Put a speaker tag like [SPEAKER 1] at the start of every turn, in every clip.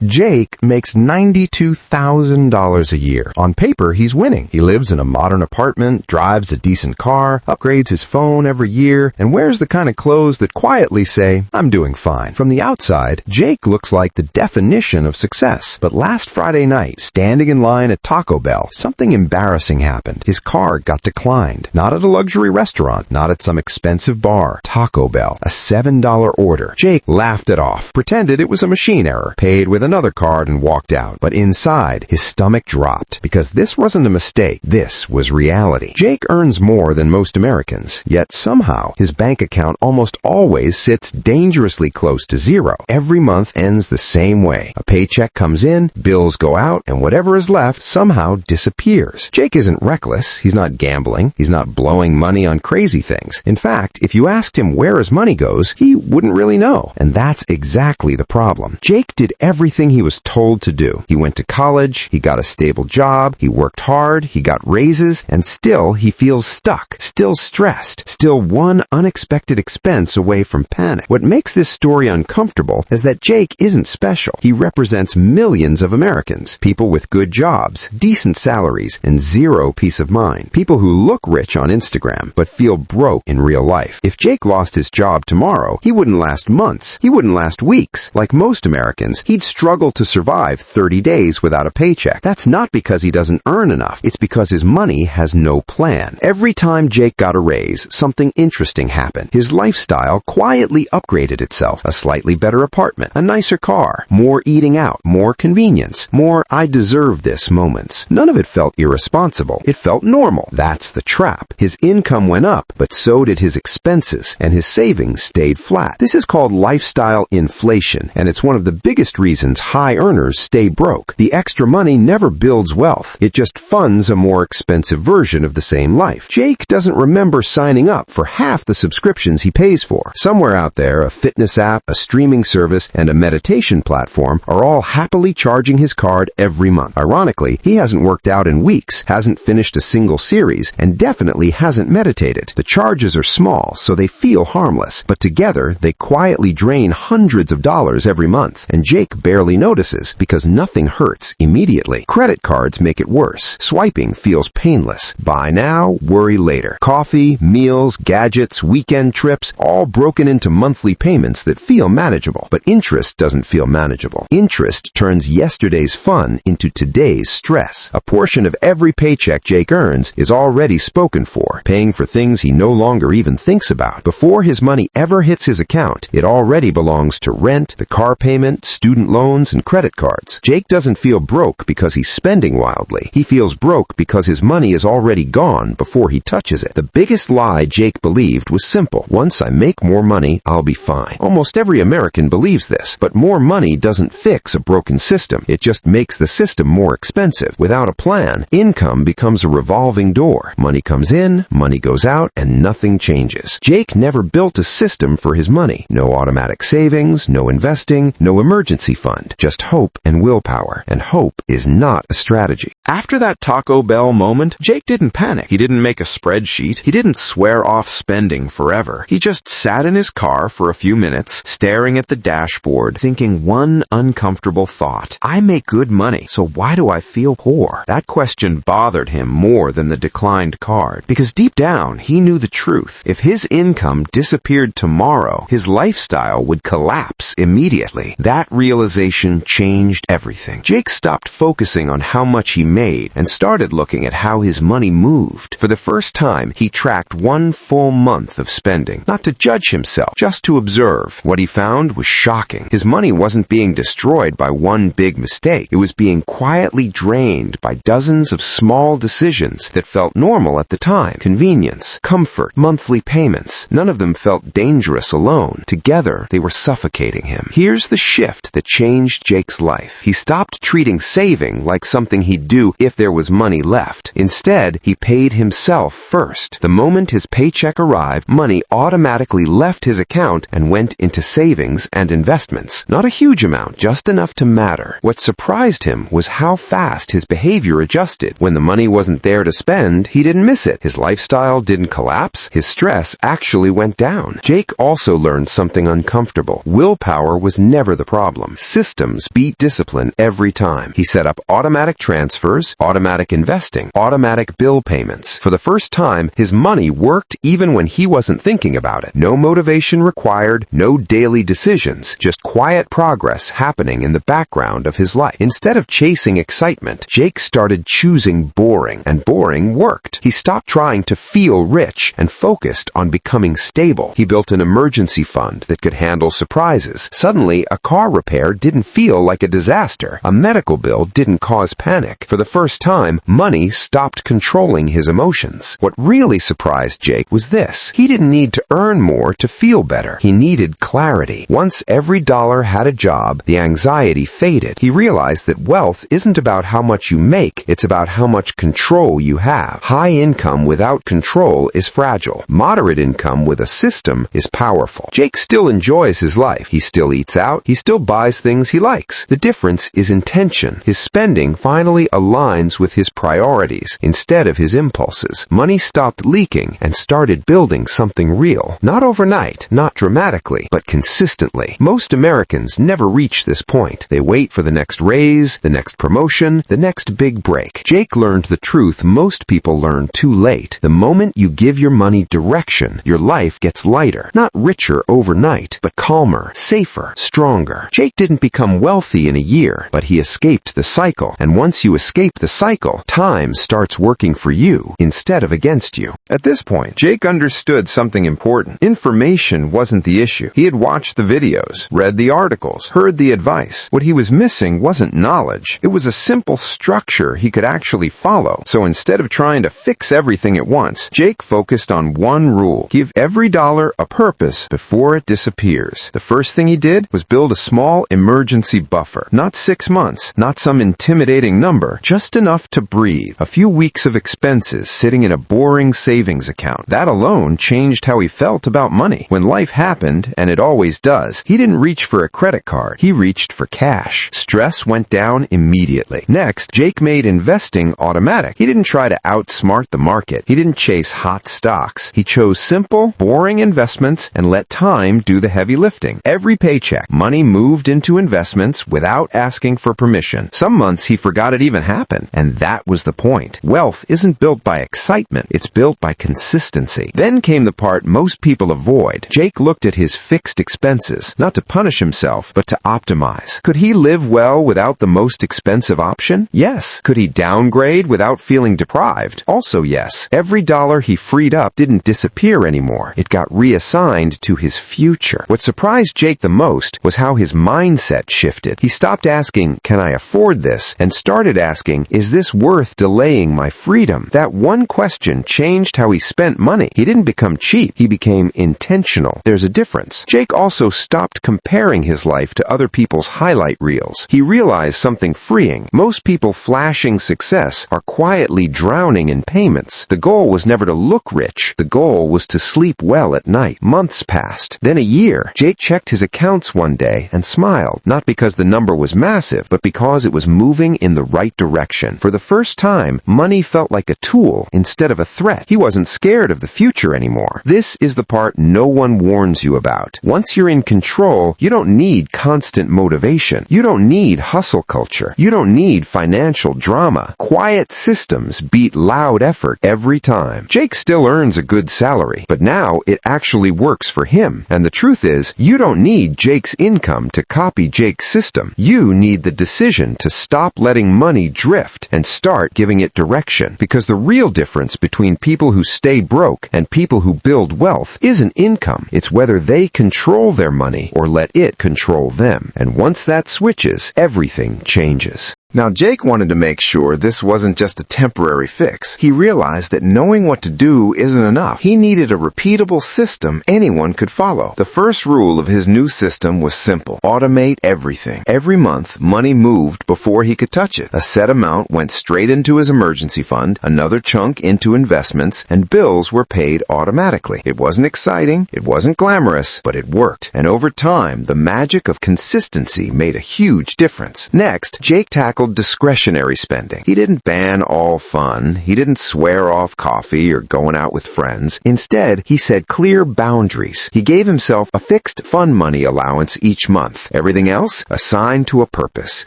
[SPEAKER 1] Jake makes $92,000 a year. On paper, he's winning. He lives in a modern apartment, drives a decent car, upgrades his phone every year, and wears the kind of clothes that quietly say, "I'm doing fine." From the outside, Jake looks like the definition of success. But last Friday night, standing in line at Taco Bell, something embarrassing happened. His card got declined. Not at a luxury restaurant, not at some expensive bar. Taco Bell, a $7 order. Jake laughed it off, pretended it was a machine error, paid with another card and walked out. But inside, his stomach dropped, because this wasn't a mistake. This was reality. Jake earns more than most Americans, yet somehow his bank account almost always sits dangerously close to zero. Every month ends the same way. A paycheck comes in, bills go out, and whatever is left somehow disappears. Jake isn't reckless. He's not gambling. He's not blowing money on crazy things. In fact, if you asked him where his money goes, he wouldn't really know. And that's exactly the problem. Jake did everything he was told to do. He went to college, he got a stable job, he worked hard, he got raises, and still he feels stuck, still stressed, still one unexpected expense away from panic. What makes this story uncomfortable is that Jake isn't special. He represents millions of Americans, people with good jobs, decent salaries, and zero peace of mind. People who look rich on Instagram, but feel broke in real life. If Jake lost his job tomorrow, he wouldn't last months. He wouldn't last weeks. Like most Americans, he'd struggle to survive 30 days without a paycheck. That's not because he doesn't earn enough. It's because his money has no plan. Every time Jake got a raise, something interesting happened. His lifestyle quietly upgraded itself. A slightly better apartment, a nicer car, more eating out, more convenience, more "I deserve this" moments. None of it felt irresponsible. It felt normal. That's the trap. His income went up, but so did his expenses, and his savings stayed flat. This is called lifestyle inflation, and it's one of the biggest reasons high earners stay broke. The extra money never builds wealth. It just funds a more expensive version of the same life. Jake doesn't remember signing up for half the subscriptions he pays for. Somewhere out there, a fitness app, a streaming service, and a meditation platform are all happily charging his card every month. Ironically, he hasn't worked out in weeks, hasn't finished a single series, and definitely hasn't meditated. The charges are small, so they feel harmless, but together they quietly drain hundreds of dollars every month, and Jake barely notices because nothing hurts immediately. Credit cards make it worse. Swiping feels painless. Buy now, worry later. Coffee, meals, gadgets, weekend trips, all broken into monthly payments that feel manageable. But interest doesn't feel manageable. Interest turns yesterday's fun into today's stress. A portion of every paycheck Jake earns is already spoken for, paying for things he no longer even thinks about. Before his money ever hits his account, it already belongs to rent, the car payment, student loans, and credit cards. Jake doesn't feel broke because he's spending wildly. He feels broke because his money is already gone before he touches it. The biggest lie Jake believed was simple. Once I make more money, I'll be fine. Almost every American believes this, but more money doesn't fix a broken system. It just makes the system more expensive. Without a plan, income becomes a revolving door. Money comes in, money goes out, and nothing changes. Jake never built a system for his money. No automatic savings, no investing, no emergency fund. Just hope and willpower. And hope is not a strategy. After that Taco Bell moment, Jake didn't panic. He didn't make a spreadsheet. He didn't swear off spending forever. He just sat in his car for a few minutes, staring at the dashboard, thinking one uncomfortable thought. I make good money, so why do I feel poor? That question bothered him more than the declined card, because deep down, he knew the truth. If his income disappeared tomorrow, his lifestyle would collapse immediately. That realization changed everything. Jake stopped focusing on how much he made and started looking at how his money moved. For the first time, he tracked one full month of spending, not to judge himself, just to observe. What he found was shocking. His money wasn't being destroyed by one big mistake. It was being quietly drained by dozens of small decisions that felt normal at the time. Convenience, comfort, monthly payments. None of them felt dangerous alone. Together, they were suffocating him. Here's the shift that changed Jake's life. He stopped treating saving like something he'd do
[SPEAKER 2] you if there was money left. Instead, he paid himself first. The moment his paycheck arrived, money automatically left his account and went into savings and investments. Not a huge amount, just enough to matter. What surprised him was how fast his behavior adjusted. When the money wasn't there to spend, he didn't miss it. His lifestyle didn't collapse. His stress actually went down. Jake also learned something uncomfortable. Willpower was never the problem. Systems beat discipline every time. He set up automatic transfers, automatic investing, automatic bill payments. For the first time, his money worked even when he wasn't thinking about it. No motivation required, no daily decisions, just quiet progress happening in the background of his life. Instead of chasing excitement, Jake started choosing boring, and boring worked. He stopped trying to feel rich and focused on becoming stable. He built an emergency fund that could handle surprises. Suddenly, a car repair didn't feel like a disaster. A medical bill didn't cause panic. For the first time, money stopped controlling his emotions. What really surprised Jake was this. He didn't need to earn more to feel better. He needed clarity. Once every dollar had a job, the anxiety faded. He realized that wealth isn't about how much you make, it's about how much control you have. High income without control is fragile. Moderate income with a system is powerful. Jake still enjoys his life. He still eats out. He still buys things he likes. The difference is intention. His spending finally aligns with his priorities instead of his impulses. Money stopped leaking and started building something real. Not overnight, not dramatically, but consistently. Most Americans never reach this point. They wait for the next raise, the next promotion, the next big break. Jake learned the truth most people learn too late. The moment you give your money direction, your life gets lighter. Not richer overnight, but calmer, safer, stronger. Jake didn't become wealthy in a year, but he escaped the cycle. And once you escape the cycle, time starts working for you instead of against you.
[SPEAKER 1] At this point, Jake understood something important. Information wasn't the issue. He had watched the videos, read the articles, heard the advice. What he was missing wasn't knowledge. It was a simple structure he could actually follow. So instead of trying to fix everything at once, Jake focused on one rule. Give every dollar a purpose before it disappears. The first thing he did was build a small emergency buffer. Not 6 months, not some intimidating number, just enough to breathe. A few weeks of expenses sitting in a boring savings account. That alone changed how he felt about money. When life happened, and it always does, he didn't reach for a credit card. He reached for cash. Stress went down immediately. Next, Jake made investing automatic. He didn't try to outsmart the market. He didn't chase hot stocks. He chose simple, boring investments and let time do the heavy lifting. Every paycheck, money moved into investments without asking for permission. Some months he forgot it even happened, and that was the point. Wealth isn't built by excitement, it's built by consistency. Then came the part most people avoid. Jake looked at his fixed expenses, not to punish himself, but to optimize. Could he live well without the most expensive option? Yes. Could he downgrade without feeling deprived? Also yes. Every dollar he freed up didn't disappear anymore. It got reassigned to his future. What surprised Jake the most was how his mindset shifted. He stopped asking, "Can I afford this?" and started asking, "Is this worth delaying my freedom?" That one question changed how he spent money. He didn't become cheap. He became intentional. There's a difference. Jake also stopped comparing his life to other people's highlight reels. He realized something freeing. Most people flashing success are quietly drowning in payments. The goal was never to look rich. The goal was to sleep well at night. Months passed. Then a year. Jake checked his accounts one day and smiled, not because the number was massive, but because it was moving in the right direction. For the first time, money felt like a tool instead of a threat. He wasn't scared of the future anymore. This is the part no one warns you about. Once you're in control, you don't need constant motivation. You don't need hustle culture. You don't need financial drama. Quiet systems beat loud effort every time. Jake still earns a good salary, but now it actually works for him. And the truth is, you don't need Jake's income to copy Jake's system. You need the decision to stop letting money drift and start giving it direction. Because the real difference between people who stay broke and people who build wealth isn't income. It's whether they control their money or let it control them. And once that switches, everything changes. Now, Jake wanted to make sure this wasn't just a temporary fix. He realized that knowing what to do isn't enough. He needed a repeatable system anyone could follow. The first rule of his new system was simple: automate everything. Every month, money moved before he could touch it. A set amount went straight into his emergency fund, another chunk into investments, and bills were paid automatically. It wasn't exciting, it wasn't glamorous, but it worked. And over time, the magic of consistency made a huge difference. Next, Jake tackled discretionary spending. He didn't ban all fun. He didn't swear off coffee or going out with friends. Instead, he set clear boundaries. He gave himself a fixed fun money allowance each month. Everything else assigned to a purpose: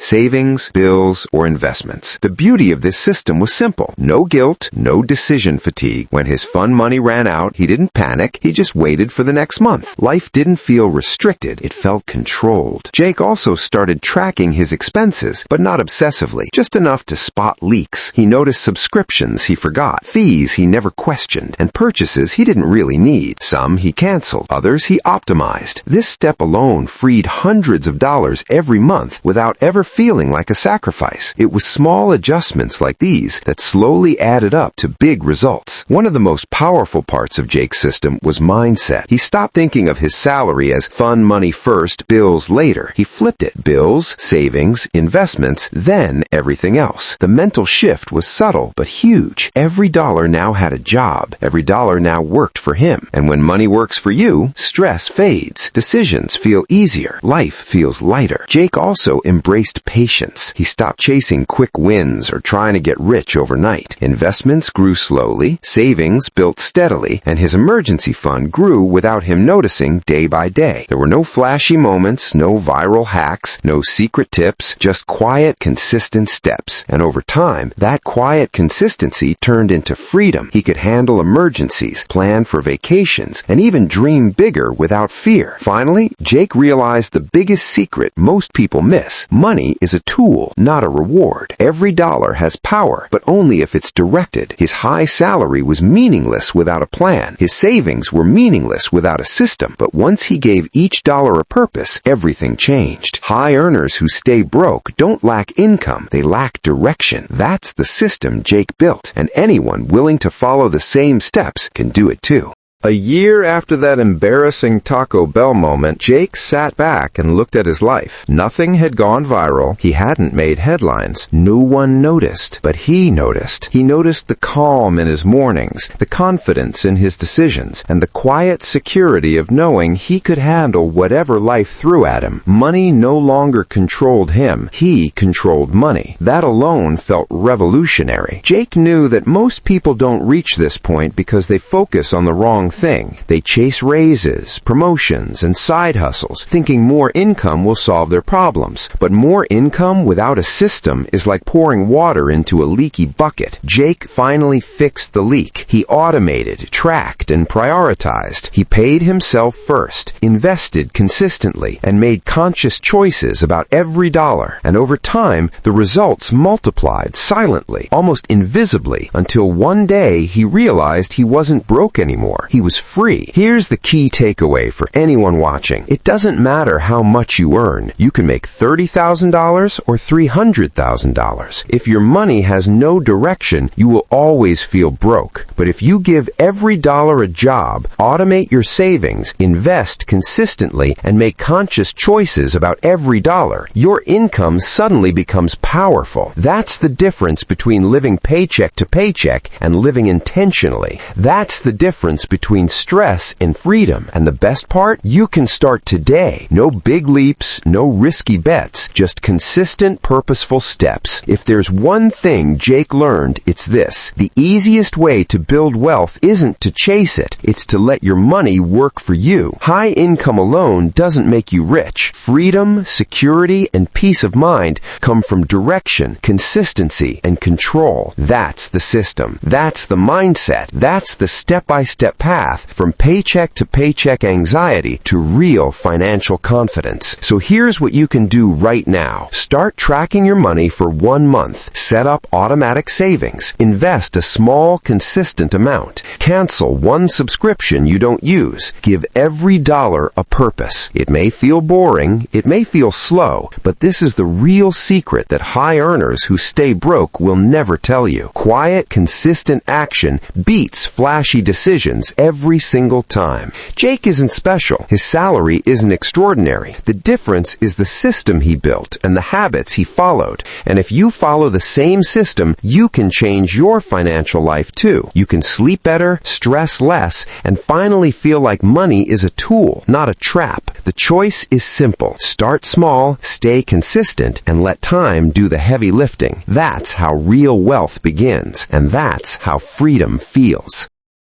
[SPEAKER 1] savings, bills, or investments. The beauty of this system was simple: no guilt, no decision fatigue. When his fun money ran out, he didn't panic. He just waited for the next month. Life didn't feel restricted. It felt controlled. Jake also started tracking his expenses, but not obsessively. Just enough to spot leaks. He noticed subscriptions he forgot, fees he never questioned, and purchases he didn't really need. Some he canceled, others he optimized. This step alone freed hundreds of dollars every month without ever feeling like a sacrifice. It was small adjustments like these that slowly added up to big results. One of the most powerful parts of Jake's system was mindset. He stopped thinking of his salary as fun money first, bills later. He flipped it: bills, savings, investments, then everything else. The mental shift was subtle but huge. Every dollar now had a job. Every dollar now worked for him. And when money works for you, stress fades. Decisions feel easier. Life feels lighter. Jake also embraced patience. He stopped chasing quick wins or trying to get rich overnight. Investments grew slowly, savings built steadily, and his emergency fund grew without him noticing day by day. There were no flashy moments, no viral hacks, no secret tips, just quiet, consistent steps. And over time, that quiet consistency turned into freedom. He could handle emergencies, plan for vacations, and even dream bigger without fear. Finally, Jake realized the biggest secret most people miss: money is a tool, not a reward. Every dollar has power, but only if it's directed. His high salary was meaningless without a plan. His savings were meaningless without a system. But once he gave each dollar a purpose, everything changed. High earners who stay broke don't lack income, they lack direction. That's the system Jake built, and anyone willing to follow the same steps can do it too. A year after that embarrassing Taco Bell moment, Jake sat back and looked at his life. Nothing had gone viral. He hadn't made headlines. No one noticed, but he noticed. He noticed the calm in his mornings, the confidence in his decisions, and the quiet security of knowing he could handle whatever life threw at him. Money no longer controlled him. He controlled money. That alone felt revolutionary. Jake knew that most people don't reach this point because they focus on the wrong thing. They chase raises, promotions, and side hustles, thinking more income will solve their problems. But more income without a system is like pouring water into a leaky bucket. Jake finally fixed the leak. He automated, tracked, and prioritized. He paid himself first, invested consistently, and made conscious choices about every dollar. And over time, the results multiplied silently, almost invisibly, until one day he realized he wasn't broke anymore. He was free. Here's the key takeaway for anyone watching. It doesn't matter how much you earn. You can make $30,000 or $300,000. If your money has no direction, you will always feel broke. But if you give every dollar a job, automate your savings, invest consistently, and make conscious choices about every dollar, your income suddenly becomes powerful. That's the difference between living paycheck to paycheck and living intentionally. That's the difference between stress and freedom. And the best part? You can start today. No big leaps, no risky bets, just consistent, purposeful steps. If there's one thing Jake learned, it's this: the easiest way to build wealth isn't to chase it. It's to let your money work for you. High income alone doesn't make you rich. Freedom, security, and peace of mind come from direction, consistency, and control. That's the system. That's the mindset. That's the step-by-step path
[SPEAKER 2] path from paycheck to paycheck anxiety to real financial confidence. So here's what you can do right now. Start tracking your money for 1 month. Set up automatic savings. Invest a small, consistent amount. Cancel one subscription you don't use. Give every dollar a purpose. It may feel boring, it may feel slow, but this is the real secret that high earners who stay broke will never tell you. Quiet, consistent action beats flashy decisions every single time. Jake isn't special. His salary isn't extraordinary. The difference is the system he built and the habits he followed. And if you follow the same system, you can change your financial life too. You can sleep better, stress less, and finally feel like money is a tool, not a trap. The choice is simple. Start small, stay consistent, and let time do the heavy lifting. That's how real wealth begins, and that's how freedom feels.